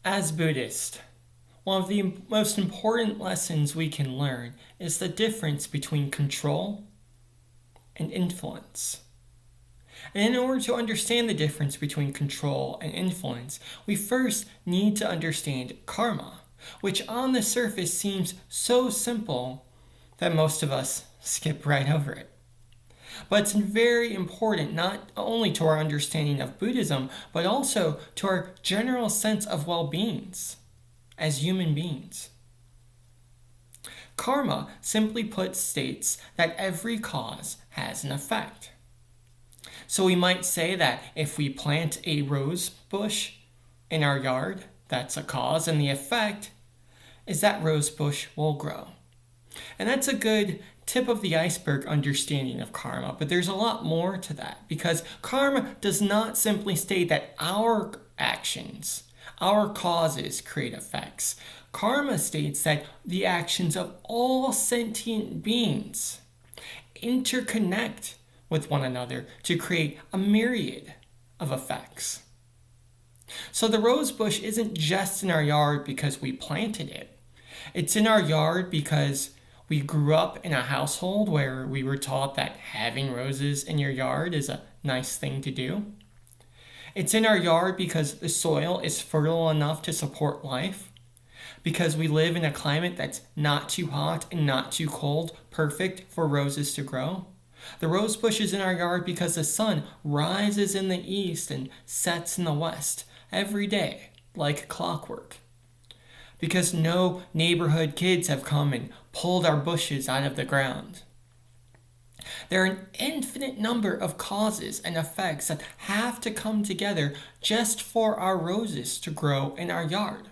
As Buddhists, one of the most important lessons we can learn is the difference between control and influence. And in order to understand the difference between control and influence, we first need to understand karma, which on the surface seems so simple that most of us skip right over it. But it's very important not only to our understanding of Buddhism, but also to our general sense of well-being as human beings. Karma, simply put, states that every cause has an effect. So we might say that if we plant a rose bush in our yard, that's a cause, and the effect is that rose bush will grow. And that's a good tip of the iceberg understanding of karma, but there's a lot more to that because karma does not simply state that our actions, our causes create effects. Karma states that the actions of all sentient beings interconnect with one another to create a myriad of effects. So the rose bush isn't just in our yard because we planted it. It's in our yard because we grew up in a household where we were taught that having roses in your yard is a nice thing to do. It's in our yard because the soil is fertile enough to support life, because we live in a climate that's not too hot and not too cold, perfect for roses to grow. The rose bush is in our yard because the sun rises in the east and sets in the west every day, like clockwork. Because no neighborhood kids have come and pulled our bushes out of the ground. There are an infinite number of causes and effects that have to come together just for our roses to grow in our yard.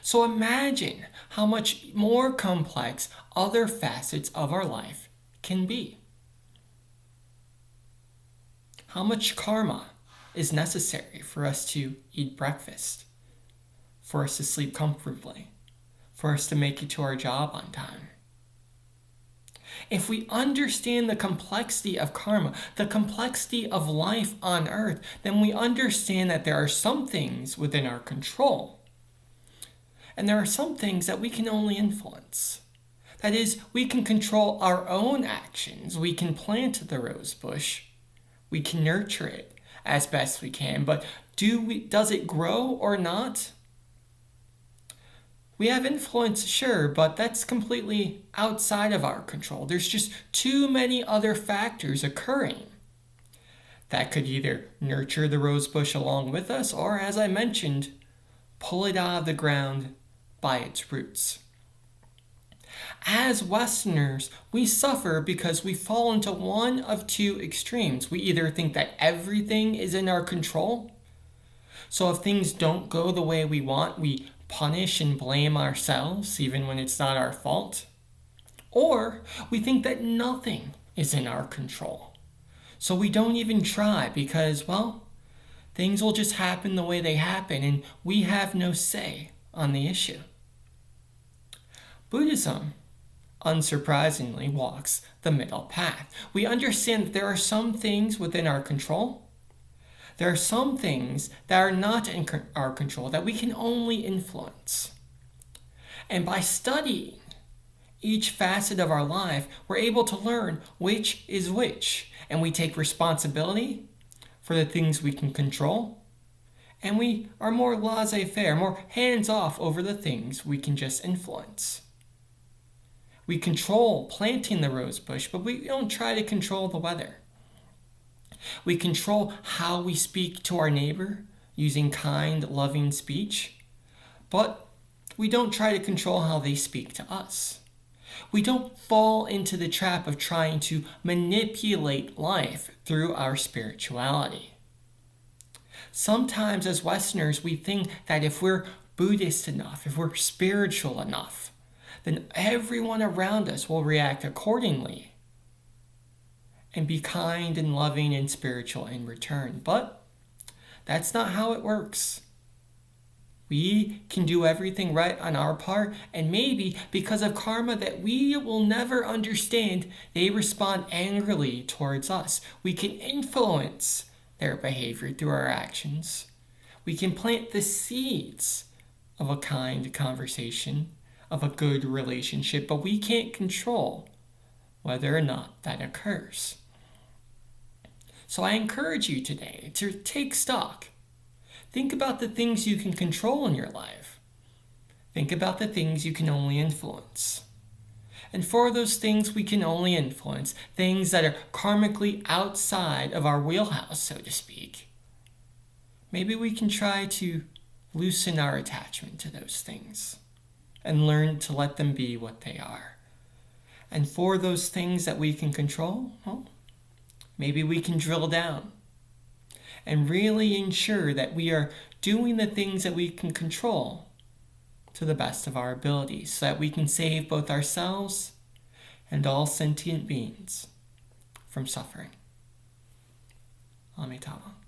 So imagine how much more complex other facets of our life can be. How much karma is necessary for us to eat breakfast, for us to sleep comfortably, for us to make it to our job on time? If we understand the complexity of karma, the complexity of life on earth, then we understand that there are some things within our control, and there are some things that we can only influence. That is, we can control our own actions. We can plant the rose bush. We can nurture it as best we can, but does it grow or not? We have influence, sure, but that's completely outside of our control. There's just too many other factors occurring that could either nurture the rose bush along with us or, as I mentioned, pull it out of the ground by its roots. As Westerners, we suffer because we fall into one of two extremes. We either think that everything is in our control, so if things don't go the way we want, we punish and blame ourselves even when it's not our fault. Or we think that nothing is in our control, so we don't even try because, well, things will just happen the way they happen and we have no say on the issue. Buddhism, unsurprisingly, walks the middle path. We understand that there are some things within our control. There are some things that are not in our control that we can only influence. And by studying each facet of our life, we're able to learn which is which. And we take responsibility for the things we can control. And we are more laissez-faire, more hands-off over the things we can just influence. We control planting the rose bush, but we don't try to control the weather. We control how we speak to our neighbor using kind, loving speech, but we don't try to control how they speak to us. We don't fall into the trap of trying to manipulate life through our spirituality. Sometimes as Westerners, we think that if we're Buddhist enough, if we're spiritual enough, then everyone around us will react accordingly and be kind and loving and spiritual in return. But that's not how it works. We can do everything right on our part, and maybe because of karma that we will never understand, they respond angrily towards us. We can influence their behavior through our actions. We can plant the seeds of a kind conversation, of a good relationship, but we can't control whether or not that occurs. So I encourage you today to take stock. Think about the things you can control in your life. Think about the things you can only influence. And for those things we can only influence, things that are karmically outside of our wheelhouse, so to speak, maybe we can try to loosen our attachment to those things and learn to let them be what they are. And for those things that we can control, well, maybe we can drill down and really ensure that we are doing the things that we can control to the best of our abilities so that we can save both ourselves and all sentient beings from suffering. Amitabha.